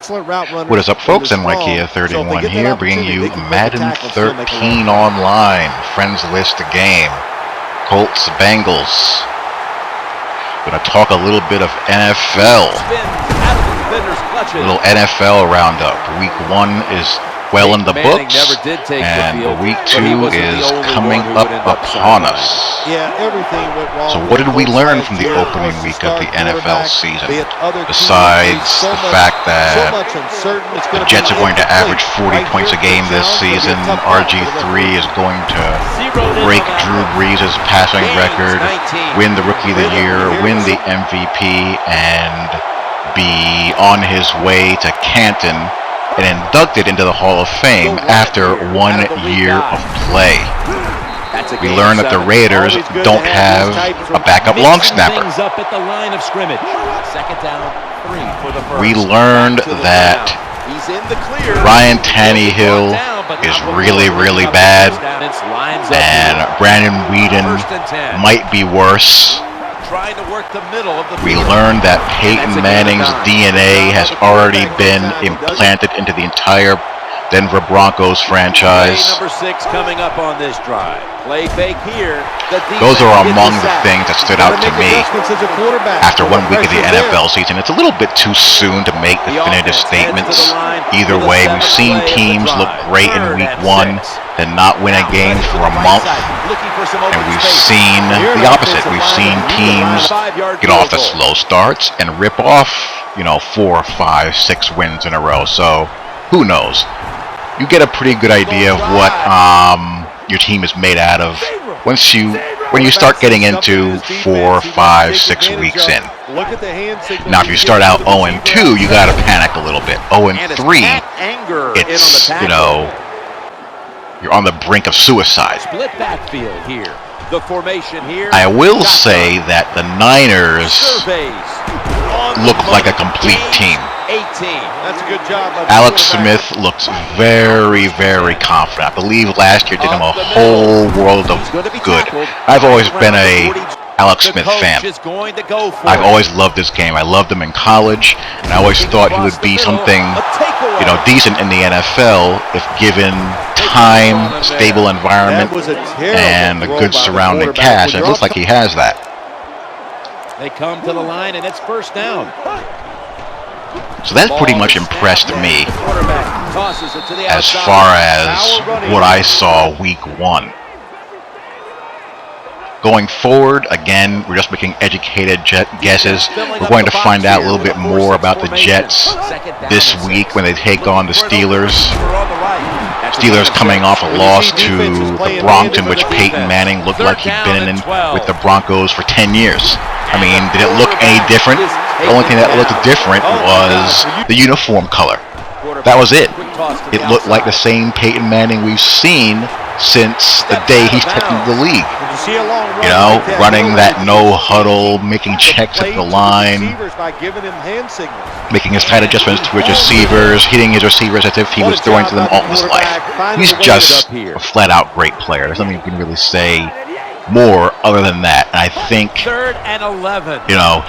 excellent route runner. What is up, folks? NYKia31 here, bringing you Madden 13 online. Friends list game. Colts, Bengals. Going to talk a little bit of NFL. A little NFL roundup. Week 1 is well in the books, and week 2 is coming up upon us. So what did we learn from the opening week of the NFL season, besides the fact that the Jets are going to average 40 points a game this season? RG3 is going to break Drew Brees' passing record, win the Rookie of the Year, win the MVP, and be on his way to Canton and inducted into the Hall of Fame after 1 year of play. We learned that the Raiders don't have a backup long snapper. We learned that Ryan Tannehill is really, really bad, and Brandon Weeden might be worse. We learned that Peyton Manning's DNA has already been implanted into the entire Denver Broncos franchise. Those are among the things that stood out to me after 1 week of the NFL season. It's a little bit too soon to make definitive statements. Either way, we've seen teams look great in week 1 and not win a game for a month. And we've seen the opposite. We've seen teams get off the slow starts and rip off, 4, 5, 6 wins in a row. So who knows? You get a pretty good idea of what your team is made out of when you start getting into 4, 5, 6 weeks in. Now, if you start out 0-2, you got to panic a little bit. 0-3, it's you're on the brink of suicide. I will say that the Niners look like a complete team. Alex Smith looks very, very confident. I believe last year did him a whole world of good. I've always been a Alex Smith fan. I've always loved this game. I loved him in college, and I always thought he would be something, decent in the NFL if given time, stable environment, and a good surrounding cast. And it looks like he has that. They come to the line, and it's first down. So that pretty much impressed me as far as what I saw week 1. Going forward, again, we're just making educated guesses. We're going to find out a little bit more about the Jets this week when they take on the Steelers. Steelers coming off a loss to the Bronx, in which Peyton Manning looked like he'd been in with the Broncos for 10 years. I mean, did it look any different? The only thing that looked different was the uniform color. That was it. It looked like the same Peyton Manning we've seen since the day he stepped into the league. Running that no huddle, making checks at the line, making his tight adjustments to his receivers, hitting his receivers as if he was throwing to them all his life. He's just a flat-out great player. There's nothing you can really say more other than that. And I think,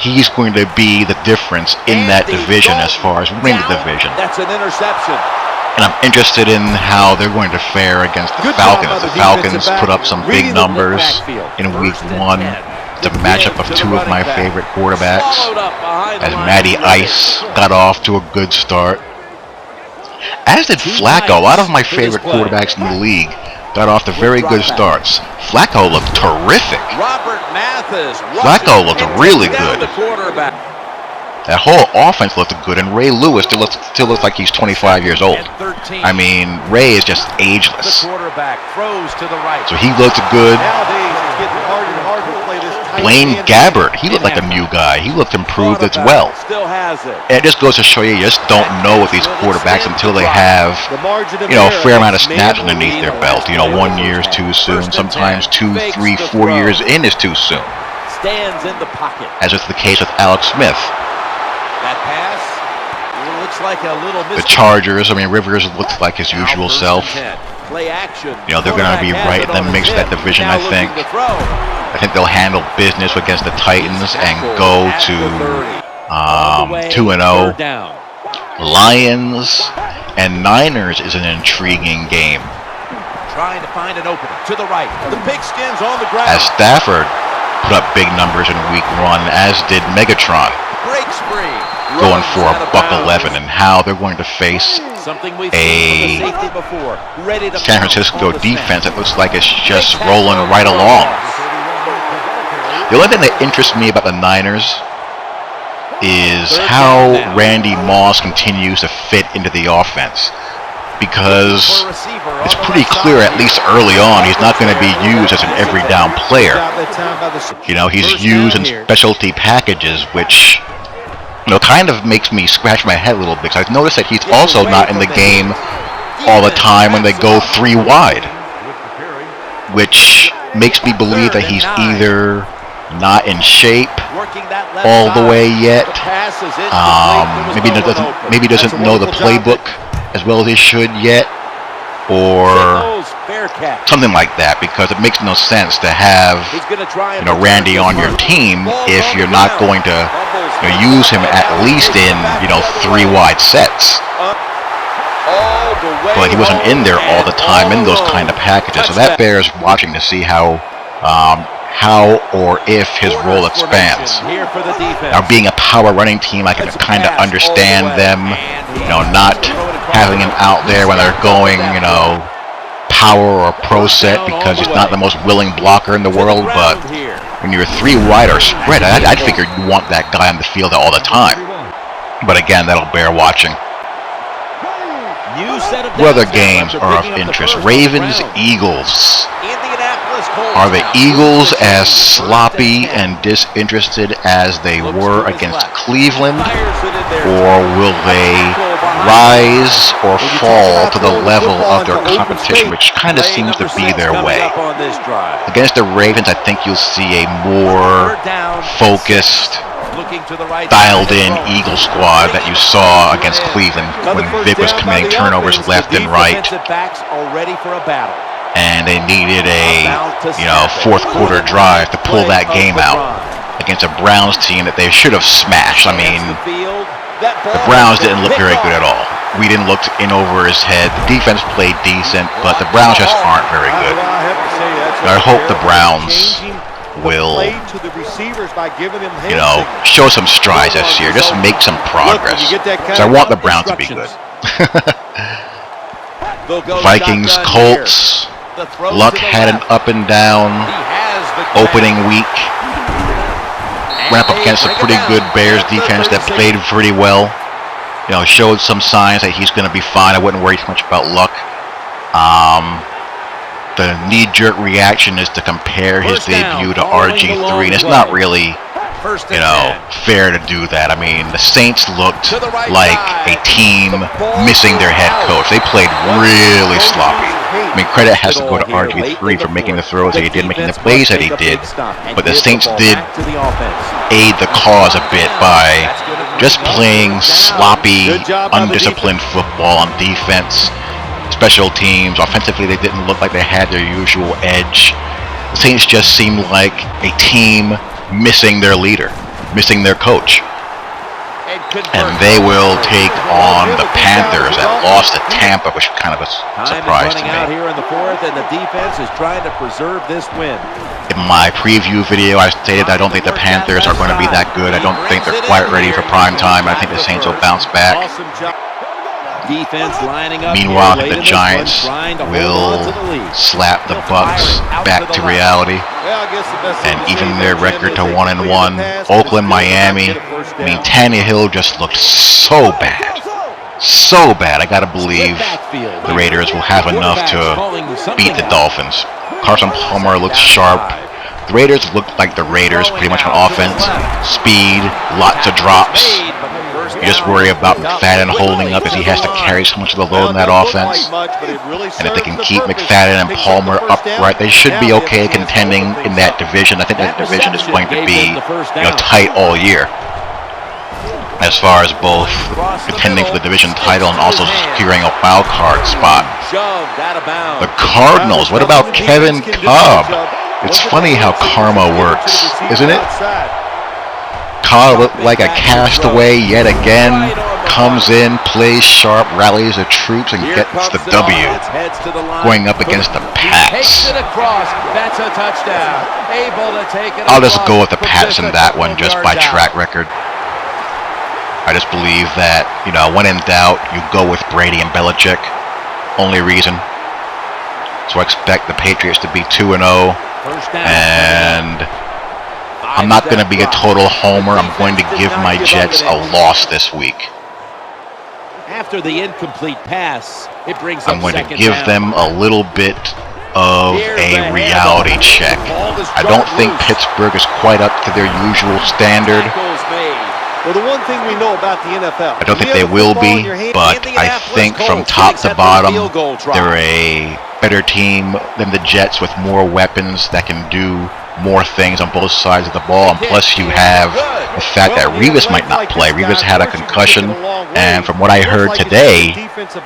he's going to be the difference in that division as far as winning the division. That's an interception. And I'm interested in how they're going to fare against the Falcons. The Falcons put up some big numbers in week 1. It's a matchup of 2 of my favorite quarterbacks, as Matty Ice got off to a good start. As did Flacco. A lot of my favorite quarterbacks in the league got off to very good starts. Flacco looked terrific. Flacco looked really good. That whole offense looked good, and Ray Lewis still looks like he's 25 years old. I mean, Ray is just ageless. So he looked good. Blaine Gabbert, he looked like a new guy. He looked improved as well. And it just goes to show you just don't know with these quarterbacks until they have, a fair amount of snaps underneath their belt. 1 year is too soon. Sometimes 2, 3, 4 years in is too soon. As is the case with Alex Smith. The Chargers, Rivers looks like his usual self. They're going to be right in the mix of that division, I think. I think they'll handle business against the Titans and go to 2-0. Lions and Niners is an intriguing game. Trying to find an opening to the right. The Pigskins on the ground. As Stafford put up big numbers in week 1, as did Megatron. Break spree. Going for a $111, and how they're going to face a San Francisco defense that looks like it's just rolling right along. The only thing that interests me about the Niners is how Randy Moss continues to fit into the offense, because it's pretty clear, at least early on, he's not going to be used as an every down player. You know, he's used in specialty packages, which, you know, kind of makes me scratch my head a little bit, because I've noticed that he's also not in the game all the time when they go 3 wide, which makes me believe that he's either not in shape all the way yet, maybe doesn't know the playbook as well as he should yet, or something like that, because it makes no sense to have, you know, Randy on your team if you're not going to, you know, use him at least in, you know, 3 wide sets. But he wasn't in there all the time in those kind of packages, so that bears watching to see how or if his role expands. Now, being a power running team, I can kind of understand them, you know, not having him out there when they're going, you know, power or pro set, because he's not the most willing blocker in the world. But when you're 3 wide or spread, I'd figure you want that guy on the field all the time. But again, that'll bear watching. What other games are of interest? Ravens, Eagles. Are the Eagles as sloppy and disinterested as they were against Cleveland, or will they rise or fall to the level of their competition, which kind of seems to be their way? Against the Ravens, I think you'll see a more focused, dialed-in Eagle squad that you saw against Cleveland when Vic was committing turnovers left and right, and they needed a, you know, 4th quarter drive to pull that game out against a Browns team that they should have smashed. I mean, the Browns didn't look very good at all. We didn't look in over his head. The defense played decent, but the Browns just aren't very good. I hope the Browns will, you know, show some strides this year. Just make some progress. Because I want the Browns to be good. Vikings, Colts. Luck had an up and down opening week. Went up against a pretty good Bears defense that played pretty well. You know, showed some signs that he's going to be fine. I wouldn't worry too much about Luck. The knee-jerk reaction is to compare his debut to RG3, and it's not really, you know, fair to do that. I mean, the Saints looked like a team missing their head coach. They played really sloppy. I mean, credit has to go to RG3 for making the throws that he did, making the plays that he did, but the Saints did aid the cause a bit by just playing sloppy, undisciplined football on defense. Special teams, offensively, they didn't look like they had their usual edge. The Saints just seemed like a team missing their leader, missing their coach. And they will take on the Panthers that lost to Tampa, which kind of a surprise to me. Here in the 4th, and the defense is trying to preserve this win. In my preview video, I stated I don't think the Panthers are going to be that good. I don't think they're quite ready for prime time. I think the Saints will bounce back. Meanwhile, the Giants will slap the Bucks back to reality and even their record to 1-1. Oakland, Miami. I mean, Tannehill just looked so bad. So bad. I gotta believe the Raiders will have enough to beat the Dolphins. Carson Palmer looked sharp. The Raiders looked like the Raiders pretty much on offense. Speed, lots of drops. You just worry about McFadden holding up as he has to carry so much of the load in that offense. And if they can keep McFadden and Palmer upright, they should be okay contending in that division. I think that division is going to be, you know, tight all year, as far as both contending for the division title and also securing a wild card spot. The Cardinals, what about Kevin Cobb? It's funny how karma works, isn't it? Cobb looked like a castaway yet again. comes in, plays sharp, rallies the troops, and gets the W. Going up against the Pats. That's a touchdown. Able to take it. I'll just go with the Pats in that one just by track record. I just believe that, when in doubt, you go with Brady and Belichick. Only reason. So I expect the Patriots to be 2-0. And I'm not going to be a total homer. I'm going to give my Jets a loss this week. After the incomplete pass, it brings I'm going to give them a little bit of a reality check. I don't think Pittsburgh is quite up to their usual standard. Well, the one thing we know about the NFL, I don't think they will be, but I think from top to bottom, they're a better team than the Jets with more weapons that can do more things on both sides of the ball. And plus you have the fact that Revis might not play. Revis had a concussion, and from what I heard today,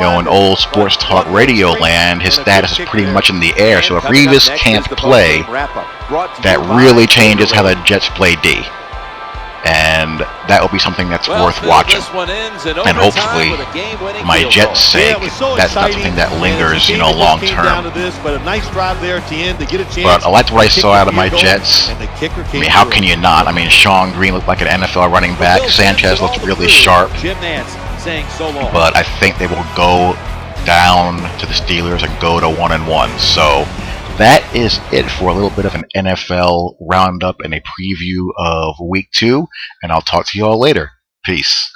in old sports talk radio land, his status is pretty much in the air. So if Revis can't play, that really changes how the Jets play D. And that will be something that's worth watching. And hopefully, my Jets' sake, that's not something that lingers, long term. But I liked what I saw out of my Jets. I mean, how can you not? I mean, Sean Green looked like an NFL running back. Sanchez looked really sharp. But I think they will go down to the Steelers and go to 1-1. So that is it for a little bit of an NFL roundup and a preview of Week 2, and I'll talk to you all later. Peace.